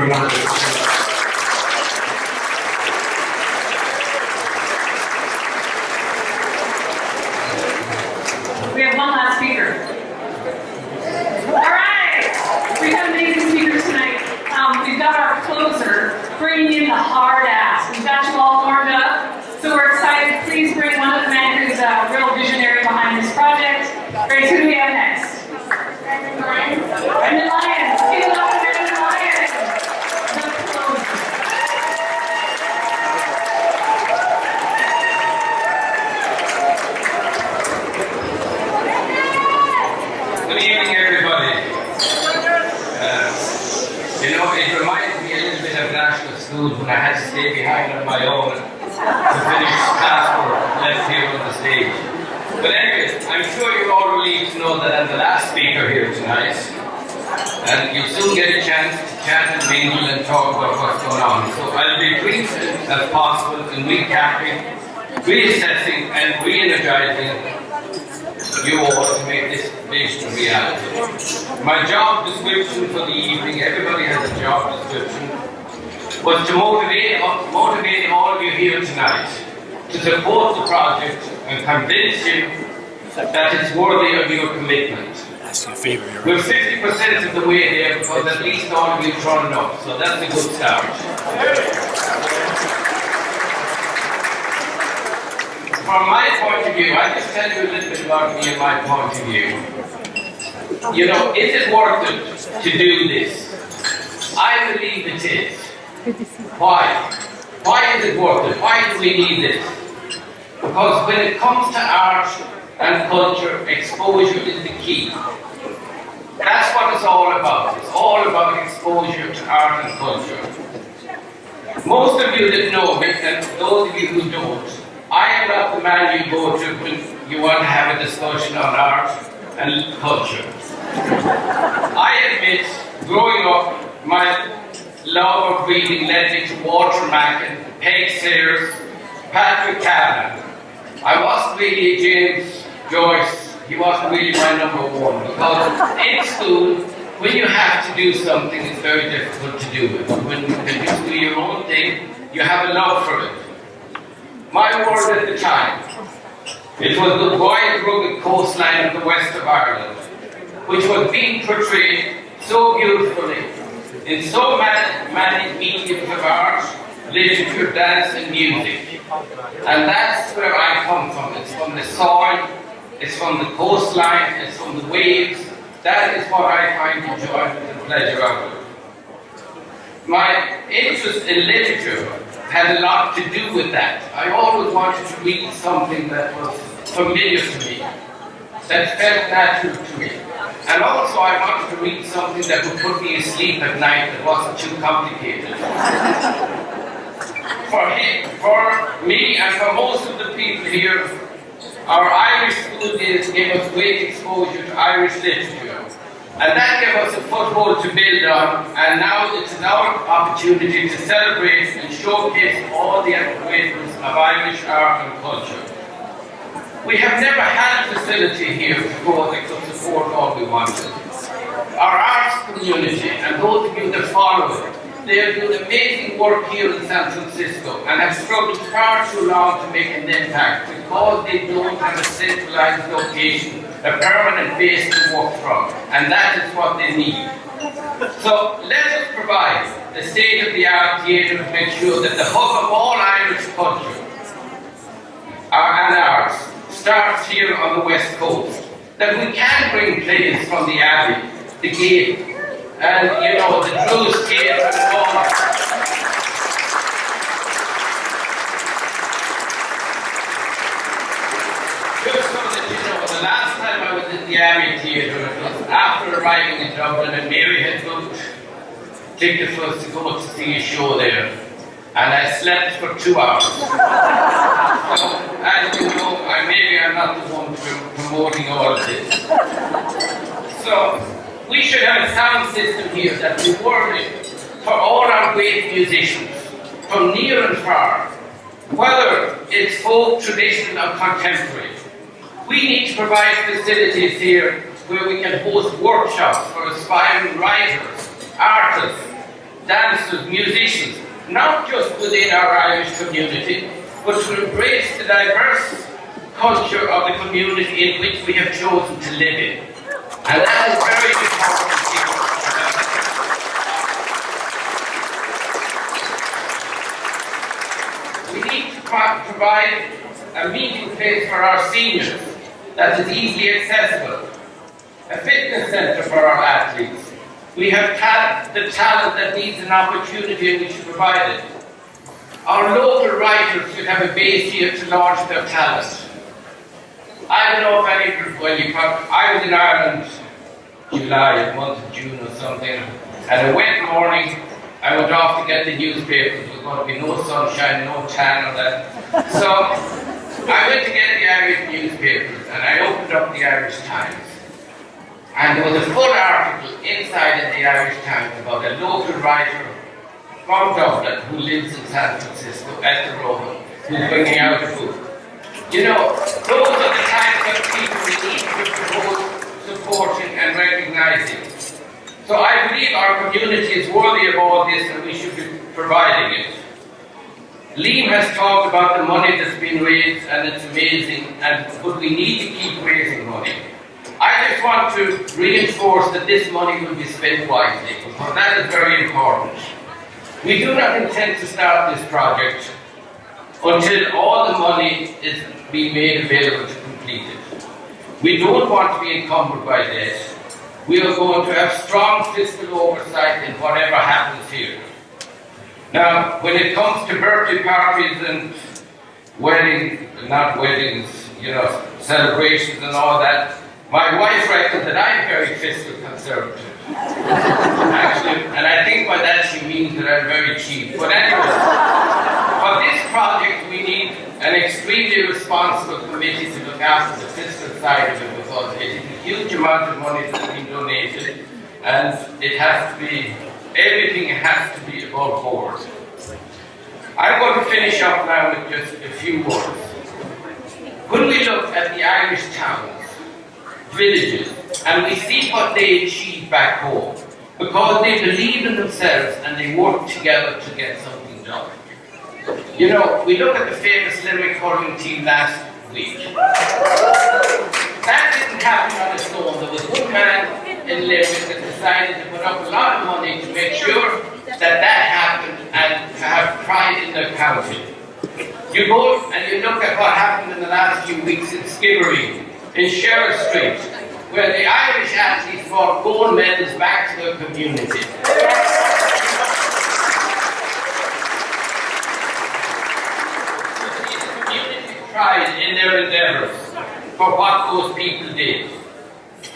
We have one last speaker. All right, we have amazing speakers tonight. We've got our closer bringing in the hard ass. We've got you all warmed up, so we're excited. Please bring one of the men who's a real visionary behind this project. Grace, who do we have next? Brendan Lyons. Brendan Lyons. Give it up to Brendan Lyons. The closer. Good evening, everybody. It reminds me a little bit of national schools when I had to stay behind on my own to finish classwork left here on the stage. But anyway, I'm sure you're all relieved to know that I'm the last speaker here tonight. And you'll soon get a chance to chat and mingle and talk about what's going on. So I'll be brief as possible in recapping, reassessing and re-energizing you all to make this vision a reality. My job description for the evening, everybody has a job description, was to motivate all of you here tonight to support the project and convince you that it's worthy of your commitment. We're 50% of the way there because at least all of you turned up, so that's a good start. from my point of view, I'll just tell you a little bit about me and my point of view. You know, is it worth it to do this? I believe it is. Why? Why is it worth it? Why do we need this? Because when it comes to art and culture, exposure is the key. That's what it's all about. It's all about exposure to art and culture. Most of you that know me, and those of you who don't, I am not the man you go to when you want to have a discussion on art and culture. I admit, growing up, my love of reading led me to Walter Mackin, Peg Sayers, Patrick Kavanagh. I wasn't really a James Joyce, he wasn't really my number one, because in school, when you have to do something, it's very difficult to do it. When you can just do your own thing, you have a love for it. My world at the time, it was the wide, rugged coastline of the west of Ireland, which was being portrayed so beautifully in so many mediums of art, literature, dance, and music. And that's where I come from. It's from the soil, it's from the coastline, it's from the waves. That is what I find enjoyment and pleasure out of. My interest in literature had a lot to do with that. I always wanted to read something that was familiar to me, that felt natural to me. And also I wanted to read something that would put me asleep at night that wasn't too complicated. For me and for most of the people here, our Irish school days gave us great exposure to Irish literature. And that gave us a foothold to build on, and now it's our opportunity to celebrate and showcase all the greatness of Irish art and culture. We have never had a facility here before that could support all we wanted. Our arts community, and those of you that follow it, they are doing amazing work here in San Francisco and have struggled far too long to make an impact because they don't have a centralized location, a permanent base to work from, and that is what they need. So let us provide the state-of-the-art theatre to make sure that the hub of all Irish culture and arts starts here on the West Coast, that we can bring plays from the Abbey, the Gate, and you know, the Druze Gate and all. Just so that you know, the last time I was in the Abbey Theatre, it was after arriving in Dublin, and Mary had booked tickets for us to go to see a show there. And I slept for 2 hours. So, as you know, maybe I'm not the one promoting all of this. So, we should have a sound system here that rewarded for all our great musicians, from near and far, whether it's folk, traditional, or contemporary. We need to provide facilities here where we can host workshops for aspiring writers, artists, dancers, musicians, not just within our Irish community, but to embrace the diverse culture of the community in which we have chosen to live in. And that is very important. We need to provide a meeting place for our seniors that is easily accessible, a fitness centre for our athletes. We have the talent that needs an opportunity and we should provide it. Our local writers should have a base here to launch their talent. I don't know if any of you, I was in Ireland July, month of June or something, and a wet morning, I went off to get the newspapers. There was going to be no sunshine, no tan or that. So I went to get the Irish newspapers and I opened up the Irish Times. And there was a full article inside of the Irish Times about a local writer from Dublin who lives in San Francisco, Esther Rowan, who's bringing out a book. You know, those are the kinds of people we need to promote, supporting and recognizing. So I believe our community is worthy of all this and we should be providing it. Liam has talked about the money that's been raised and it's amazing, but we need to keep raising money. I just want to reinforce that this money will be spent wisely, because that is very important. We do not intend to start this project until all the money is be made available to complete it. We don't want to be encumbered by debt. We are going to have strong fiscal oversight in whatever happens here. Now, when it comes to birthday parties and celebrations and all that, my wife reckons that I'm very fiscal conservative. Actually, and I think by that she means that I'm very cheap. But anyway, for this project we need an extremely responsible committee to look after the fiscal side of it, because it is a huge amount of money that's been donated, and everything has to be above board. I'm going to finish up now with just a few words. When we look at the Irish towns, villages, and we see what they achieve back home, because they believe in themselves and they work together to get something done. You know, we look at the famous Limerick hurling team last week. That didn't happen on its own. There was one man in Limerick that decided to put up a lot of money to make sure that happened and to have pride in their county. You go and you look at what happened in the last few weeks in Skibbereen, in Sheriff Street, where the Irish athletes brought gold medals back to their community. Community pride in their endeavours for what those people did.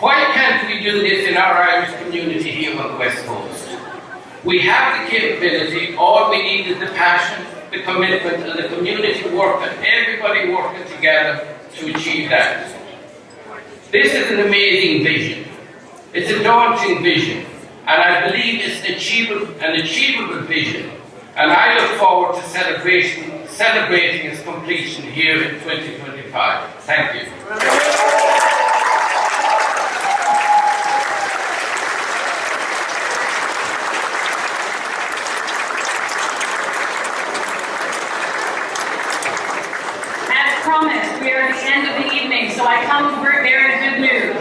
Why can't we do this in our Irish community here on the West Coast? We have the capability, all we need is the passion, the commitment, and the community work, and everybody working together to achieve that. This is an amazing vision. It's a daunting vision, and I believe it's an achievable vision, and I look forward to celebrating its completion here in 2025. Thank you. Promised, we are at the end of the evening, so I come bearing good news.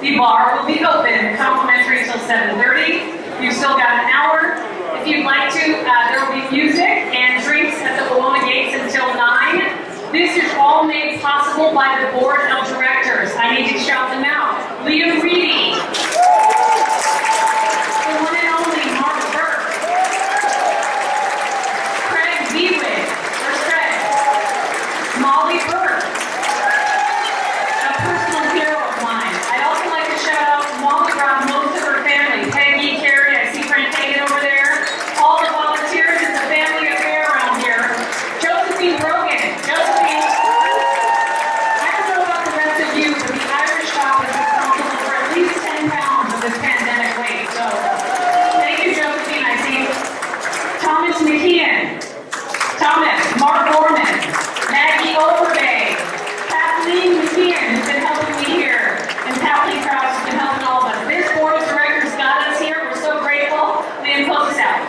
The bar will be open, complimentary until 7:30. You've still got an hour. If you'd like to, there will be music and drinks at the Bologna Gates until 9. This is all made possible by the board of directors. I need to shout them out. Liam Reedy. The one and only Mark Burke. Craig Bewick. Where's Craig? Molly Burke, a personal hero of mine. I'd also like to shout out Molly around most of her family. Peggy, Carrie, I see Frank Hagan over there. All the volunteers, it's a family affair around here. Josephine Brogan. Josephine, I don't know about the rest of you, but the Irish shop is responsible for at least 10 pounds of this pandemic weight. So, thank you, Josephine. I see Thomas McKeon. Thomas, Mark Gorman. Maggie Overbay, Kathleen McKeon, who's been helping me here, and Kathleen Krause has been helping all of us. This board of directors got us here. We're so grateful. Liam, close us out.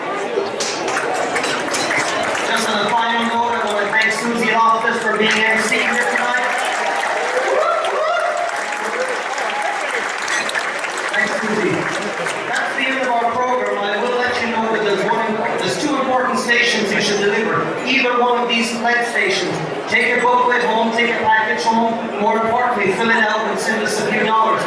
Just on a final note, I want to thank Susie Loftus for being MC here tonight. Thanks, Susie. That's the end of our program. I will let you know that there's two important stations you should deliver. Either one of these pledge stations. Take your booklet home, take your package home, more importantly, fill it out and send us a few dollars.